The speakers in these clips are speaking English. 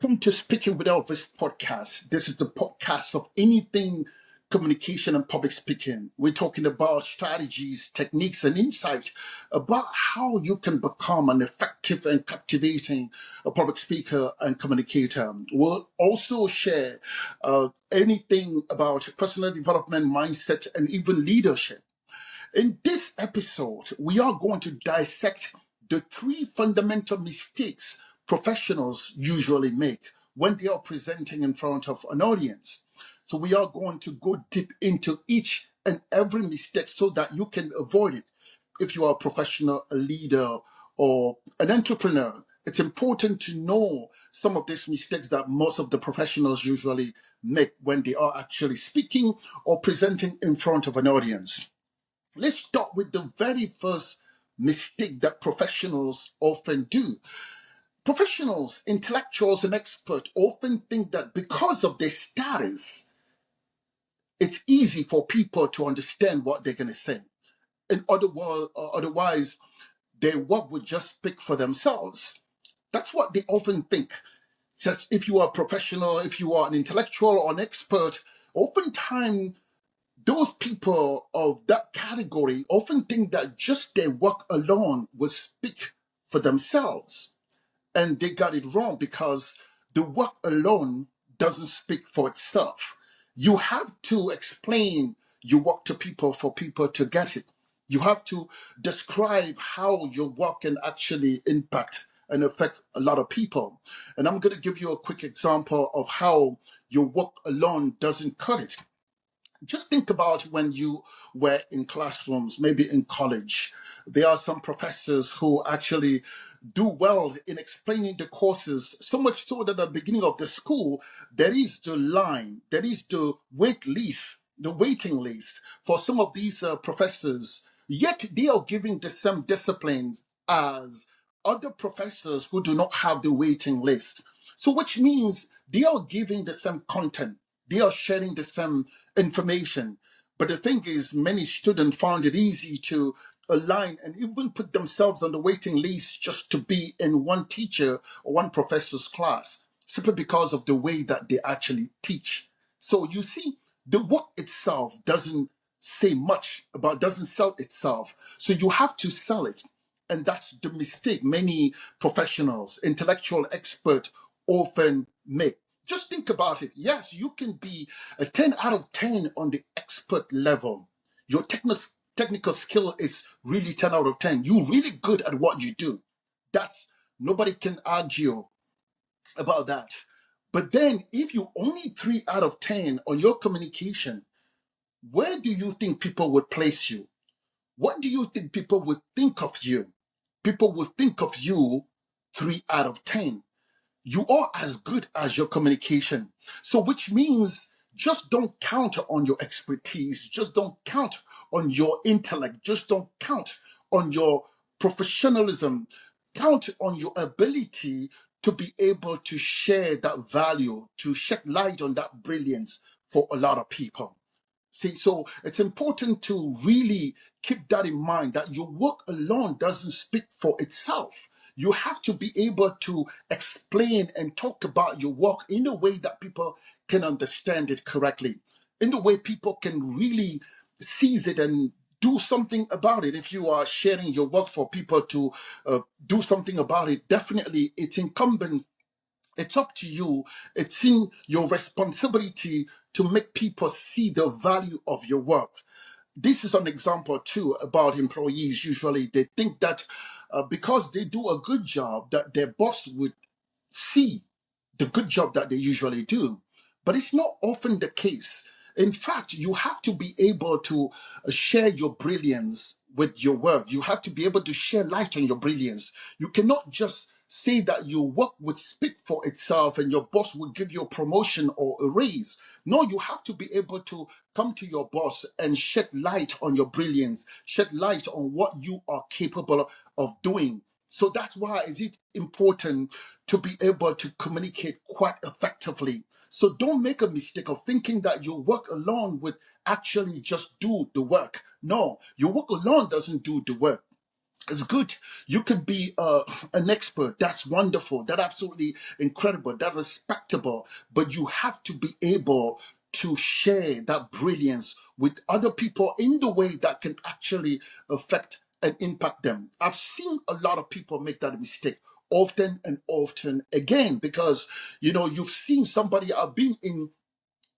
Welcome to Speaking with Elvis podcast. This is the podcast of anything communication and public speaking. We're talking about strategies, techniques, and insight about how you can become an effective and captivating public speaker and communicator. We'll also share anything about personal development, mindset, and even leadership. In this episode, we are going to dissect the three fundamental mistakes professionals usually make when they are presenting in front of an audience. So we are going to go deep into each and every mistake so that you can avoid it. If you are a professional, a leader, or an entrepreneur, it's important to know some of these mistakes that most of the professionals usually make when they are actually speaking or presenting in front of an audience. Let's start with the very first mistake that professionals often do. Professionals, intellectuals, and experts often think that because of their status, it's easy for people to understand what they're going to say. In other words, otherwise, their work would just speak for themselves. That's what they often think. Just if you are a professional, if you are an intellectual or an expert, oftentimes those people of that category often think that just their work alone will speak for themselves. And they got it wrong because the work alone doesn't speak for itself. You have to explain your work to people for people to get it. You have to describe how your work can actually impact and affect a lot of people. And I'm going to give you a quick example of how your work alone doesn't cut it. Just think about when you were in classrooms, maybe in college. There are some professors who actually do well in explaining the courses, so much so that at the beginning of the school, there is the line, there is the waiting list for some of these professors. Yet they are giving the same disciplines as other professors who do not have the waiting list. So which means they are giving the same content. They are sharing the same information. But the thing is, many students found it easy to align and even put themselves on the waiting list just to be in one teacher or one professor's class, simply because of the way that they actually teach. So you see, the work itself doesn't sell itself. So you have to sell it. And that's the mistake many professionals, intellectual experts often make. Just think about it. Yes, you can be a 10 out of 10 on the expert level. Your technical skill is really 10 out of 10. You're really good at what you do. That's nobody can argue about that. But then if you only 3 out of 10 on your communication, where do you think people would place you? What do you think people would think of you? People will think of you 3 out of 10. You are as good as your communication. So which means just don't count on your expertise. Just don't count on your intellect. Just don't count on your professionalism. Count on your ability to be able to share that value, to shed light on that brilliance for a lot of people. See, so it's important to really keep that in mind that your work alone doesn't speak for itself. You have to be able to explain and talk about your work in a way that people can understand it correctly, in the way people can really seize it and do something about it. If you are sharing your work for people to do something about it, definitely it's up to you. It's in your responsibility to make people see the value of your work. This is an example too about employees. Usually they think that because they do a good job, that their boss would see the good job that they usually do. But it's not often the case. In fact, you have to be able to share your brilliance with your work. You have to be able to share light on your brilliance. You cannot just say that your work would speak for itself and your boss will give you a promotion or a raise. No, you have to be able to come to your boss and shed light on your brilliance, shed light on what you are capable of doing. So that's why is it important to be able to communicate quite effectively. So don't make a mistake of thinking that your work alone would actually just do the work. No, your work alone doesn't do the work. It's good. You could be an expert. That's wonderful. That's absolutely incredible. That's respectable. But you have to be able to share that brilliance with other people in the way that can actually affect and impact them. I've seen a lot of people make that mistake often and often again because, you've seen somebody, I've been in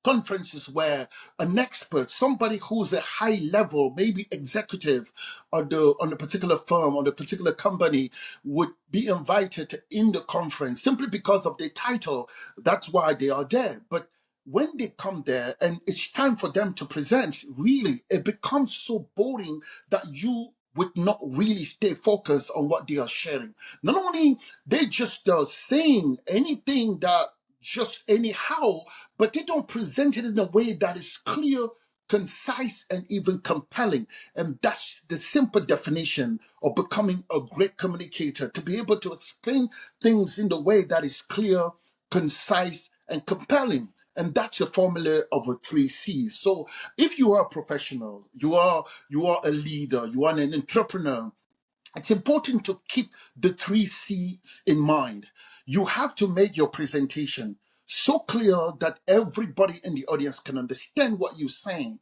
conferences where an expert, somebody who's a high level, maybe executive on the particular firm, on the particular company, would be invited in the conference simply because of their title. That's why they are there. But when they come there and it's time for them to present, really, it becomes so boring that you would not really stay focused on what they are sharing. Not only they just saying anything that just anyhow, but they don't present it in a way that is clear, concise, and even compelling. And that's the simple definition of becoming a great communicator, to be able to explain things in the way that is clear, concise, and compelling. And that's a formula of a three C's. So if you are a professional, you are a leader, you are an entrepreneur, it's important to keep the three C's in mind. You have to make your presentation so clear that everybody in the audience can understand what you're saying.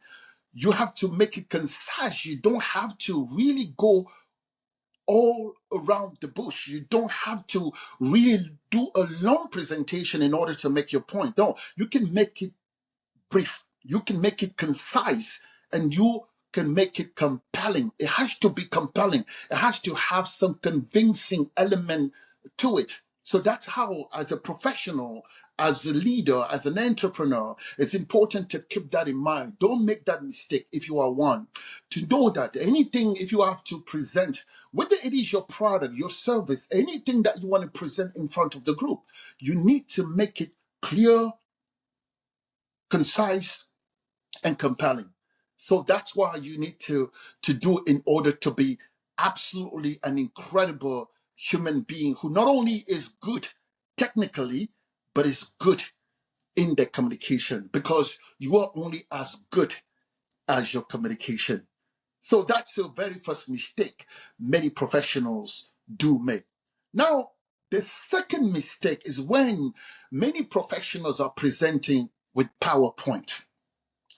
You have to make it concise. You don't have to really go all around the bush. You don't have to really do a long presentation in order to make your point. No, you can make it brief, you can make it concise, and you can make it compelling. It has to be compelling. It has to have some convincing element to it. So that's how, as a professional, as a leader, as an entrepreneur, it's important to keep that in mind. Don't make that mistake if you are one. To know that anything, if you have to present, whether it is your product, your service, anything that you want to present in front of the group, you need to make it clear, concise, and compelling. So that's why you need to do in order to be absolutely an incredible human being who not only is good technically, but is good in their communication, because you are only as good as your communication. So that's the very first mistake many professionals do make. Now, the second mistake is when many professionals are presenting with PowerPoint.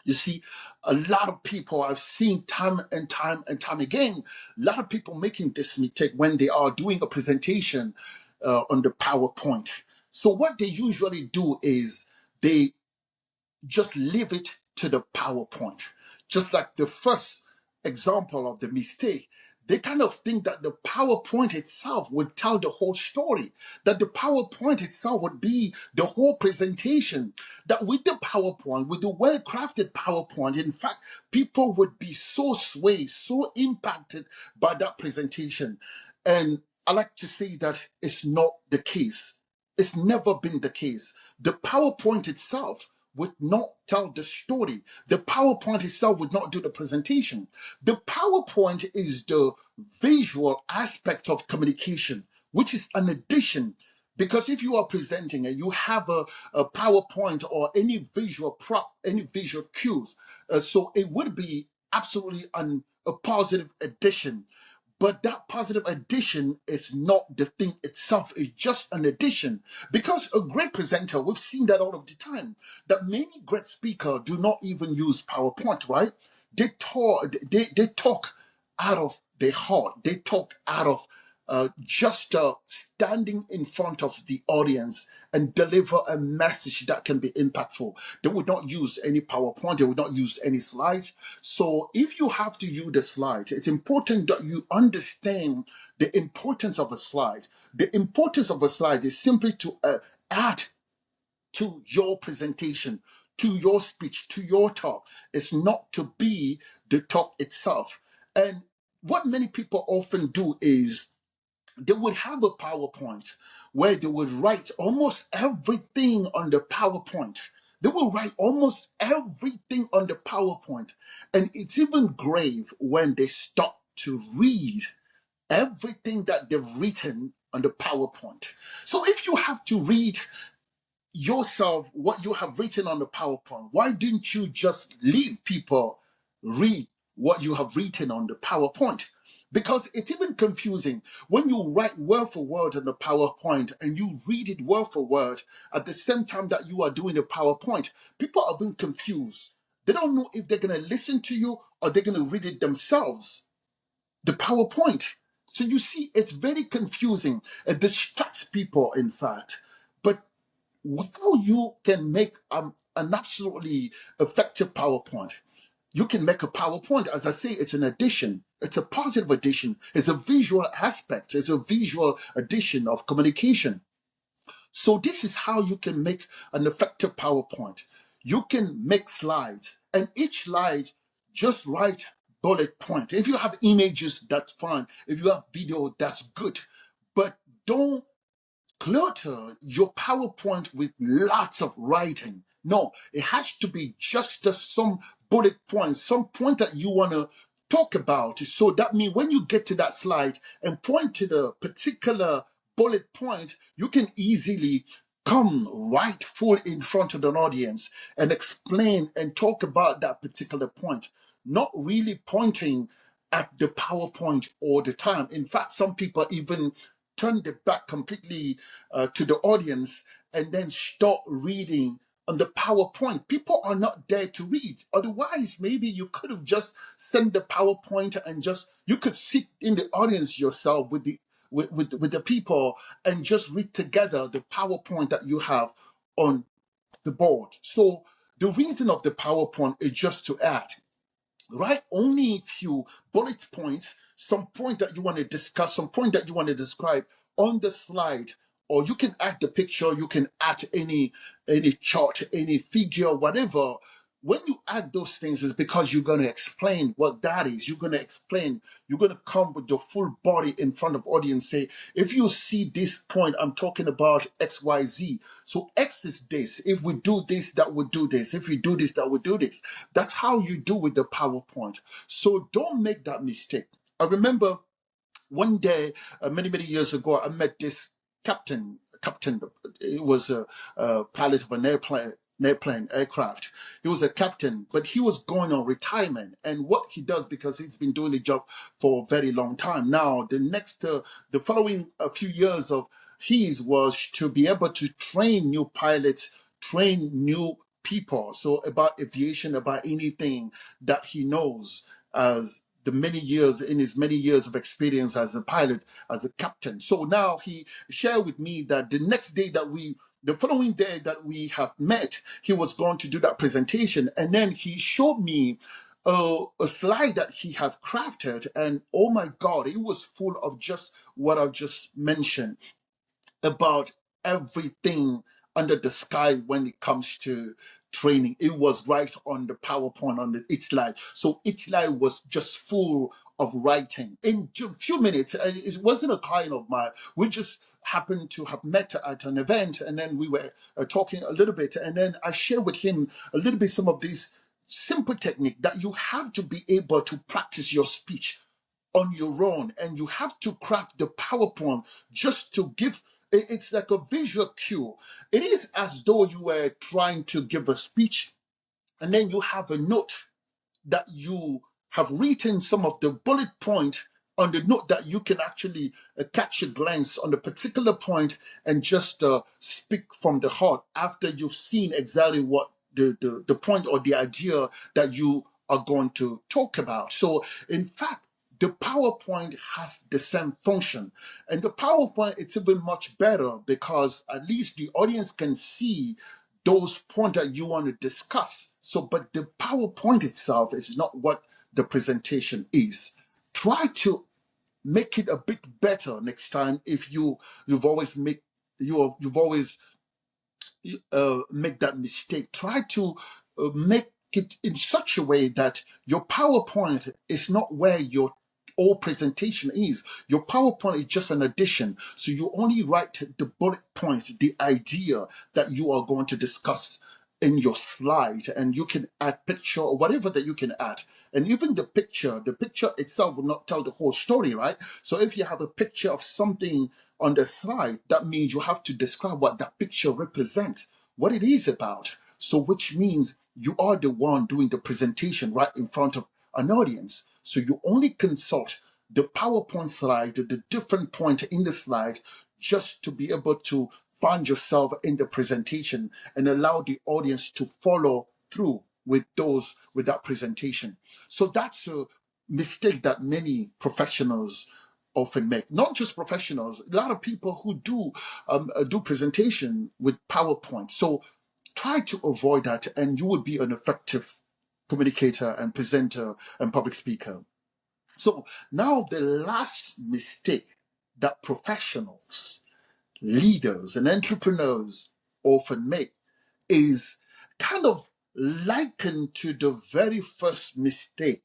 You see, a lot of people I've seen time and time and time again, a lot of people making this mistake when they are doing a presentation on the PowerPoint. So what they usually do is they just leave it to the PowerPoint. Just like the first example of the mistake, they kind of think that the PowerPoint itself would tell the whole story, that the PowerPoint itself would be the whole presentation, that with the PowerPoint, with the well-crafted PowerPoint, in fact, people would be so swayed, so impacted by that presentation. And I like to say that it's not the case. It's never been the case. The PowerPoint itself would not tell the story. The PowerPoint itself would not do the presentation. The PowerPoint is the visual aspect of communication, which is an addition. Because if you are presenting and you have a PowerPoint or any visual prop, any visual cues, so it would be absolutely a positive addition. But that positive addition is not the thing itself, it's just an addition. Because a great presenter, we've seen that all of the time, that many great speakers do not even use PowerPoint, right? They talk out of their heart. They talk out of just standing in front of the audience and deliver a message that can be impactful. They would not use any PowerPoint. They would not use any slides. So if you have to use the slide, it's important that you understand the importance of a slide. The importance of a slide is simply to add to your presentation, to your speech, to your talk. It's not to be the talk itself. And what many people often do is they would have a PowerPoint where they would write almost everything on the PowerPoint. They will write almost everything on the PowerPoint. And it's even grave when they stop to read everything that they've written on the PowerPoint. So if you have to read yourself what you have written on the PowerPoint, why didn't you just leave people read what you have written on the PowerPoint? because it's even confusing when you write word for word on the PowerPoint and you read it word for word at the same time that you are doing the PowerPoint. People are being confused. They don't know if they're going to listen to you or they're going to read it themselves, the PowerPoint. So you see, it's very confusing. It distracts people, in fact. But how you can make an absolutely effective PowerPoint? You can make a PowerPoint. As I say, it's an addition. It's a positive addition. It's a visual aspect. It's a visual addition of communication. So this is how you can make an effective PowerPoint. You can make slides, and each slide just write bullet point. If you have images, that's fine. If you have video, that's good. But don't clutter your PowerPoint with lots of writing. No, it has to be just some bullet points, some point that you want to talk about. So that means when you get to that slide and point to the particular bullet point, you can easily come right full in front of an audience and explain and talk about that particular point, not really pointing at the PowerPoint all the time. In fact, some people even turn their back completely to the audience and then start reading on the PowerPoint. People are not there to read. Otherwise, maybe you could have just sent the PowerPoint and just, you could sit in the audience yourself with the people and just read together the PowerPoint that you have on the board. So the reason of the PowerPoint is just to add, write only a few bullet points, some point that you want to discuss, some point that you want to describe on the slide, or you can add the picture, you can add any chart, any figure, whatever. When you add those things, it's because you're going to explain what that is. You're going to explain. You're going to come with your full body in front of audience. Say, if you see this point, I'm talking about X, Y, Z. So X is this. If we do this, that would do this. If we do this, that would do this. That's how you do with the PowerPoint. So don't make that mistake. I remember one day, many years ago, I met this captain. It was a pilot of an aircraft. He was a captain, but he was going on retirement. And what he does, because he's been doing the job for a very long time now, the following a few years of his was to be able to train new pilots, train new people. So about aviation, about anything that he knows as his many years of experience as a pilot, as a captain. So now he shared with me that the following day that we have met, he was going to do that presentation. And then he showed me a slide that he had crafted. And oh my God, it was full of just what I've just mentioned about everything under the sky when it comes to training. It was right on the PowerPoint on each slide. So each slide was just full of writing. In a few minutes, and it wasn't a client of mine. We just happened to have met at an event, and then we were talking a little bit, and then I shared with him a little bit some of this simple technique that you have to be able to practice your speech on your own, and you have to craft the PowerPoint just to give it's like a visual cue. It is as though you were trying to give a speech, and then you have a note that you have written some of the bullet point on the note that you can actually catch a glance on the particular point and just speak from the heart after you've seen exactly what the point or the idea that you are going to talk about. So in fact, the PowerPoint has the same function. And the PowerPoint, it's even much better because at least the audience can see those points that you want to discuss. So, but the PowerPoint itself is not what the presentation is. Try to make it a bit better next time if you've always make that mistake. Try to make it in such a way that your PowerPoint is not where your whole presentation is. Your PowerPoint is just an addition. So you only write the bullet points, the idea that you are going to discuss in your slide, and you can add picture or whatever that you can add. And even the picture itself will not tell the whole story, right? So if you have a picture of something on the slide, that means you have to describe what that picture represents, what it is about. So which means you are the one doing the presentation right in front of an audience. So you only consult the PowerPoint slide, the different point in the slide, just to be able to find yourself in the presentation and allow the audience to follow through with that presentation. So that's a mistake that many professionals often make. Not just professionals, a lot of people who do presentation with PowerPoint. So try to avoid that, and you would be an effective communicator and presenter and public speaker. So now the last mistake that professionals, leaders, and entrepreneurs often make is kind of likened to the very first mistake,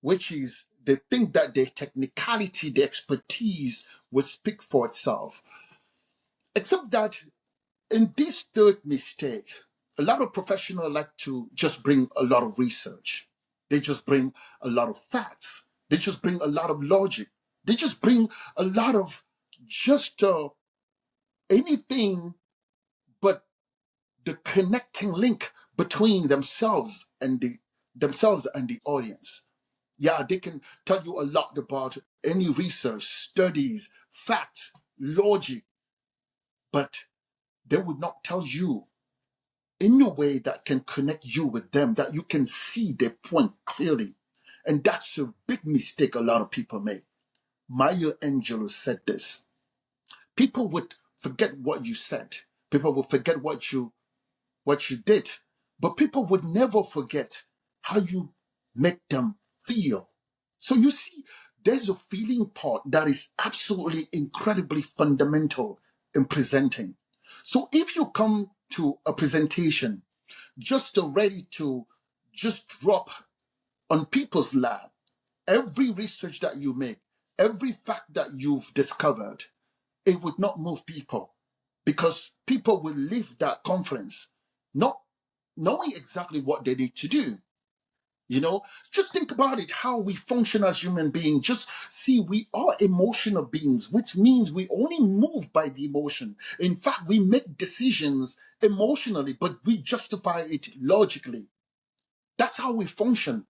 which is they think that the technicality, the expertise would speak for itself. Except that in this third mistake, a lot of professionals like to just bring a lot of research. They just bring a lot of facts. They just bring a lot of logic. They just bring a lot of just anything but the connecting link between themselves and the audience. Yeah, they can tell you a lot about any research, studies, fact, logic, but they would not tell you in a way that can connect you with them, that you can see their point clearly. And that's a big mistake a lot of people make. Maya Angelou said this. People would forget what you said. People would forget what you did. But people would never forget how you make them feel. So you see, there's a feeling part that is absolutely incredibly fundamental in presenting. So if you come to a presentation just ready to just drop on people's lap every research that you make, every fact that you've discovered, it would not move people, because people will leave that conference not knowing exactly what they need to do. You know, just think about it, how we function as human beings. Just see, we are emotional beings, which means we only move by the emotion. In fact, we make decisions emotionally, but we justify it logically. That's how we function.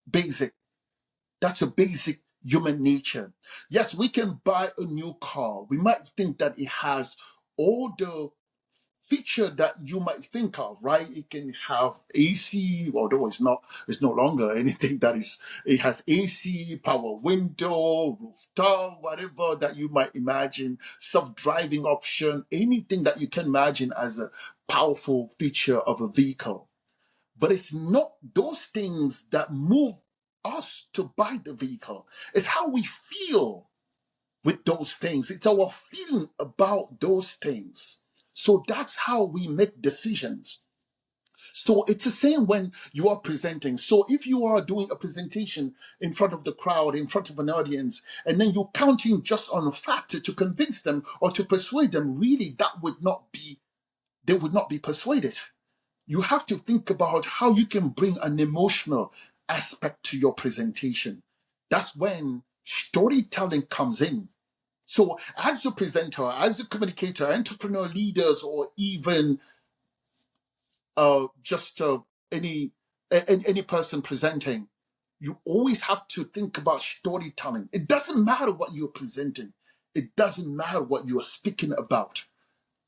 Basic. That's a basic human nature. Yes, we can buy a new car. We might think that it has all the feature that you might think of, right? It can have AC, although it's no longer anything that is, it has AC, power window, rooftop, whatever that you might imagine, self-driving option, anything that you can imagine as a powerful feature of a vehicle. But it's not those things that move us to buy the vehicle. It's how we feel with those things. It's our feeling about those things. So that's how we make decisions. So it's the same when you are presenting. So if you are doing a presentation in front of the crowd, in front of an audience, and then you're counting just on a fact to convince them or to persuade them, really they would not be persuaded. You have to think about how you can bring an emotional aspect to your presentation. That's when storytelling comes in. So as the presenter, as the communicator, entrepreneur, leaders, or even just any person presenting, you always have to think about storytelling. It doesn't matter what you're presenting. It doesn't matter what you're speaking about.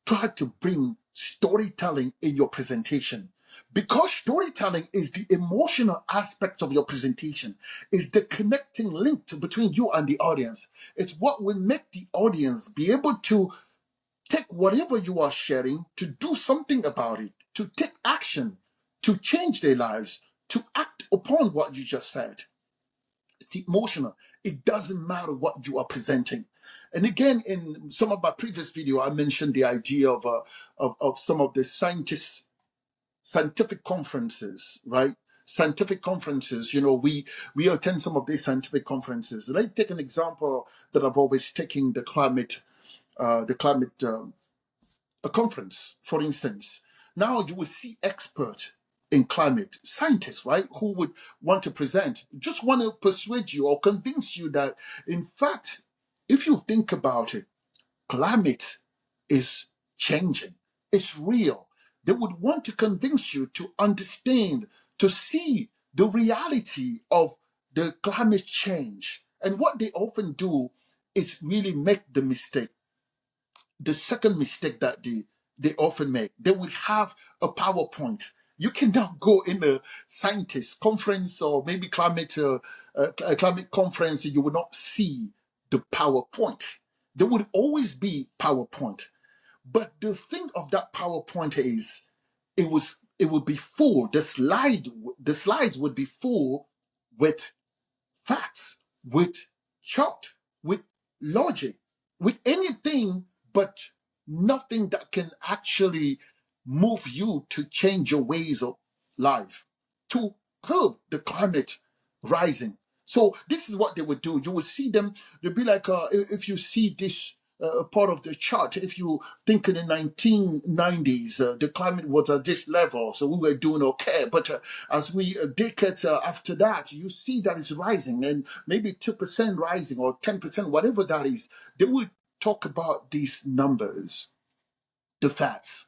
Try to bring storytelling in your presentation, because storytelling is the emotional aspect of your presentation, is the connecting link between you and the audience. It's what will make the audience be able to take whatever you are sharing, to do something about it, to take action, to change their lives, to act upon what you just said. It's emotional. It doesn't matter what you are presenting. And again, in some of my previous video, I mentioned the idea of some of the scientific conferences, right? Scientific conferences, we attend some of these scientific conferences. Let's take an example that I've always taken, the climate a conference, for instance. Now you will see experts in climate, scientists, right, who would want to present, just want to persuade you or convince you that, in fact, if you think about it, climate is changing. It's real. They would want to convince you to understand, to see the reality of the climate change And what they often do is really make the mistake. The second mistake that they often make, they would have a PowerPoint. You cannot go in a scientist conference or maybe climate conference and you will not see the PowerPoint. There would always be PowerPoint. But the thing of that PowerPoint is it would be full. The slides would be full with facts, with chart, with logic, with anything but nothing that can actually move you to change your ways of life, to curb the climate rising. So this is what they would do. You would see them, they'd be like, if you see this part of the chart, if you think in the 1990s, the climate was at this level, so we were doing okay. But as we decades after that, you see that it's rising and maybe 2% rising or 10%, whatever that is. They would talk about these numbers, the facts,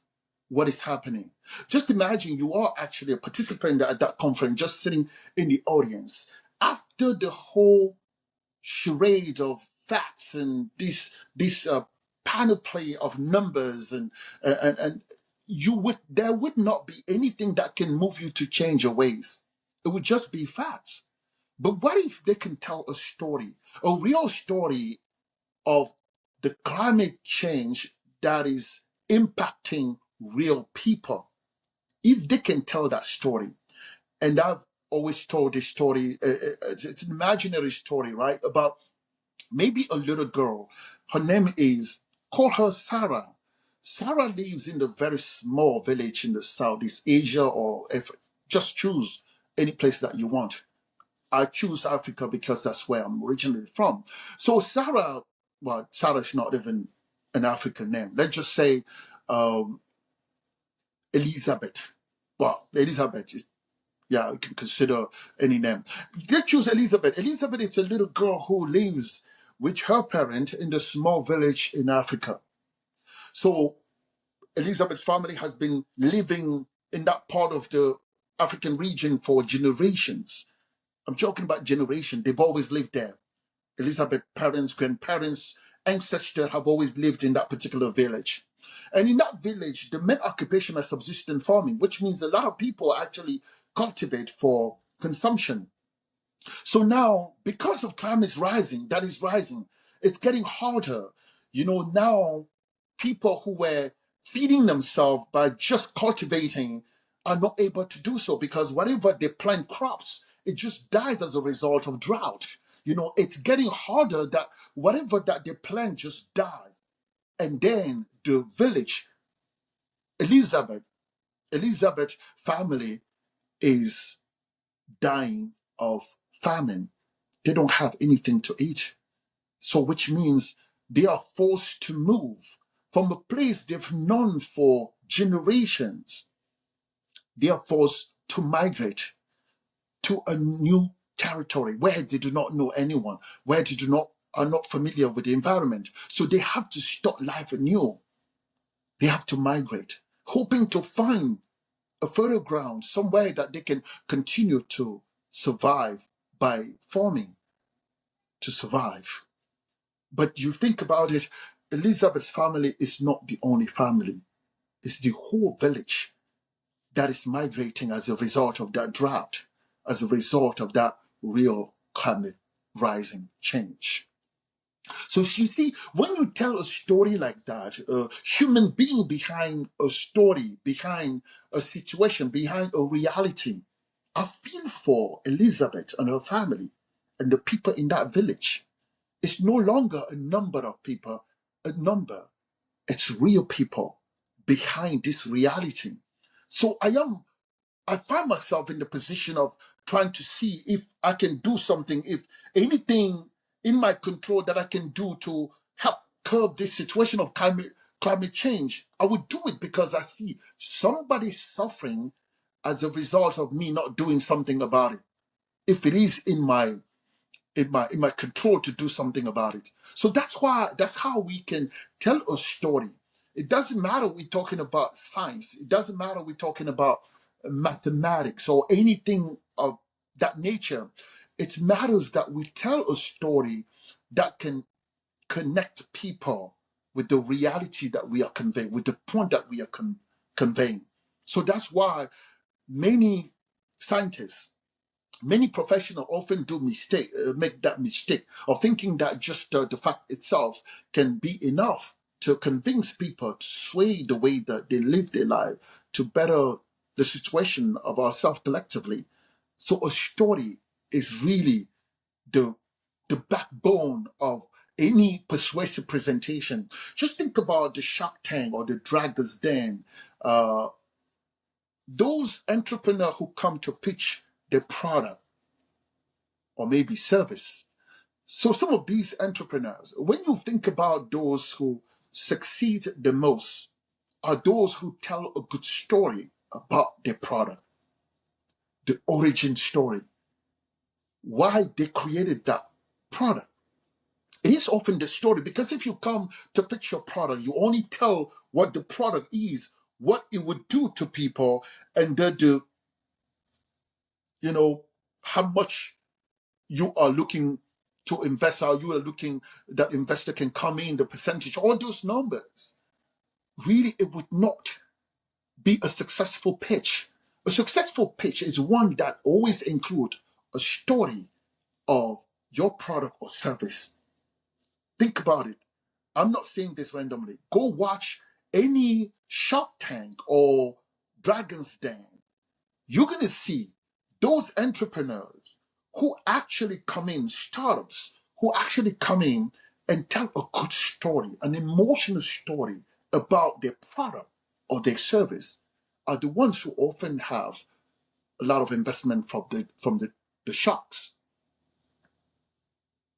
what is happening. Just imagine you are actually a participant at that conference, just sitting in the audience. After the whole charade of facts and this panoply of numbers and there would not be anything that can move you to change your ways. It would just be facts. But what if they can tell a story, a real story of the climate change that is impacting real people? If they can tell that story, and I've always told this story, it's an imaginary story, right? About maybe a little girl. Her name is, call her Sarah. Sarah lives in a very small village in the Southeast Asia, or if just choose any place that you want. I choose Africa because that's where I'm originally from. So Sarah, well, Sarah's not even an African name. Let's just say um, Elizabeth. Well, Elizabeth is, yeah, you can consider any name. Let's choose Elizabeth. Elizabeth is a little girl who lives with her parent in the small village in Africa. So Elizabeth's family has been living in that part of the African region for generations. I'm talking about generation. They've always lived there. Elizabeth's parents, grandparents, ancestors have always lived in that particular village. And in that village, the main occupation is subsistence farming, which means a lot of people actually cultivate for consumption. So now, because of climate rising, that is rising, it's getting harder. Now people who were feeding themselves by just cultivating are not able to do so because whatever they plant crops, it just dies as a result of drought. It's getting harder that whatever that they plant just dies. And then the village, Elizabeth, Elizabeth family is dying of famine. They don't have anything to eat. So, which means they are forced to move from a place they've known for generations. They are forced to migrate to a new territory where they do not know anyone, where they are not familiar with the environment. So they have to start life anew. They have to migrate, hoping to find a fertile ground, somewhere that they can continue to survive by farming to survive. But you think about it, Elizabeth's family is not the only family. It's the whole village that is migrating as a result of that drought, as a result of that real climate rising change. So you see, when you tell a story like that, a human being behind a story, behind a situation, behind a reality, I feel for Elizabeth and her family and the people in that village. It's no longer a number of people, a number. It's real people behind this reality. So I find myself in the position of trying to see if I can do something, if anything in my control that I can do to help curb this situation of climate change. I would do it because I see somebody suffering as a result of me not doing something about it. If it is in my control to do something about it. So that's how we can tell a story. It doesn't matter we're talking about science. It doesn't matter we're talking about mathematics or anything of that nature. It matters that we tell a story that can connect people with the reality that we are conveying, with the point that we are conveying. So that's why many scientists, many professionals often make that mistake of thinking that just the fact itself can be enough to convince people to sway the way that they live their life to better the situation of ourselves collectively. So a story is really the the backbone of any persuasive presentation. Just think about the Shark Tank or the Dragon's Den. Uh, those entrepreneurs who come to pitch their product or maybe service. So some of these entrepreneurs, when you think about those who succeed the most, are those who tell a good story about their product, the origin story, why they created that product. It is often the story, because if you come to pitch your product, you only tell what the product is, what it would do to people, and you know, how much you are looking to invest, how you are looking that investor can come in, the percentage, all those numbers. Really, it would not be a successful pitch. A successful pitch is one that always includes a story of your product or service. Think about it. I'm not saying this randomly. Go watch any Shark Tank or Dragon's Den. You're going to see those entrepreneurs who actually come in, startups, who actually come in and tell a good story, an emotional story about their product or their service, are the ones who often have a lot of investment from the sharks.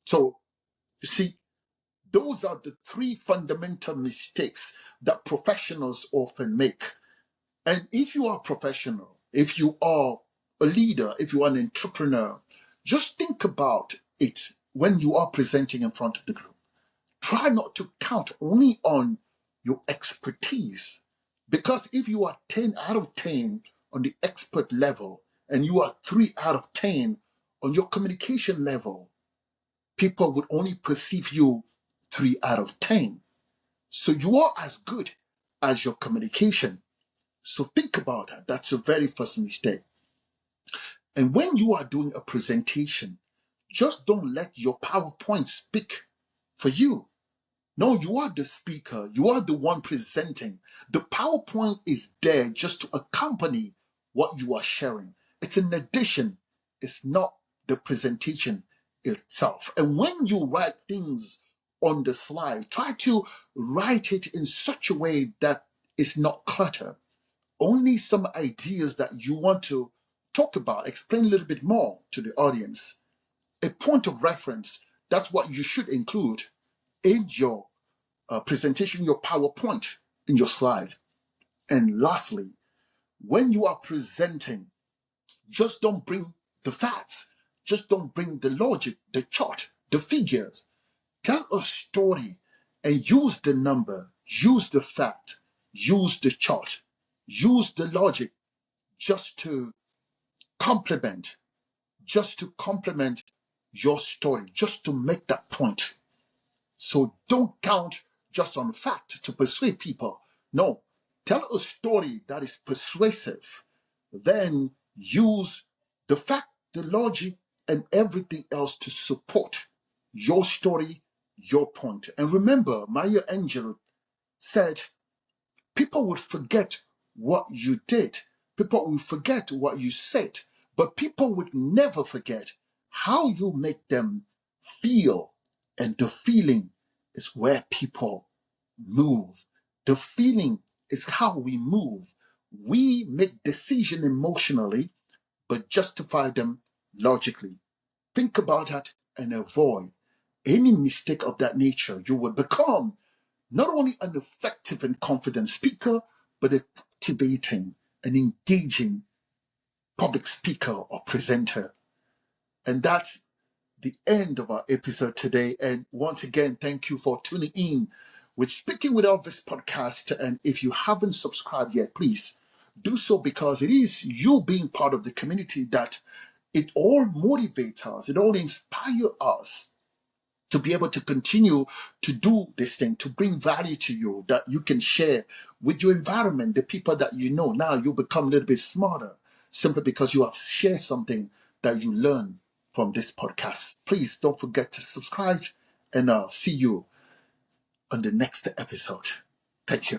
So you see, those are the three fundamental mistakes that professionals often make. And if you are a professional, if you are a leader, if you are an entrepreneur, just think about it when you are presenting in front of the group. Try not to count only on your expertise. Because if you are 10 out of 10 on the expert level and you are 3 out of 10 on your communication level, people would only perceive you 3 out of 10. So you are as good as your communication. So think about that. That's your very first mistake. And when you are doing a presentation, just don't let your PowerPoint speak for you. No, you are the speaker. You are the one presenting. The PowerPoint is there just to accompany what you are sharing. It's an addition. It's not the presentation itself. And when you write things on the slide, try to write it in such a way that it's not cluttered. Only some ideas that you want to talk about, explain a little bit more to the audience. A point of reference, that's what you should include in your presentation, your PowerPoint, in your slides. And lastly, when you are presenting, just don't bring the facts, just don't bring the logic, the chart, the figures. Tell a story and use the number, use the fact, use the chart, use the logic just to complement, just to complement your story, just to make that point. So don't count just on fact to persuade people. No, tell a story that is persuasive. Then use the fact, the logic, and everything else to support your story, your point. And remember, Maya Angelou said, people would forget what you did. People will forget what you said, but people would never forget how you make them feel. And the feeling is where people move. The feeling is how we move. We make decisions emotionally, but justify them logically. Think about that and avoid any mistake of that nature. You will become not only an effective and confident speaker, but a captivating and engaging public speaker or presenter. And that's the end of our episode today. And once again, thank you for tuning in with Speaking with Elvis podcast. And if you haven't subscribed yet, please do so, because it is you being part of the community that It all motivates us, it all inspires us to be able to continue to do this thing, to bring value to you that you can share with your environment, the people that you know. Now you become a little bit smarter simply because you have shared something that you learn from this podcast. Please don't forget to subscribe, and I'll see you on the next episode. Thank you.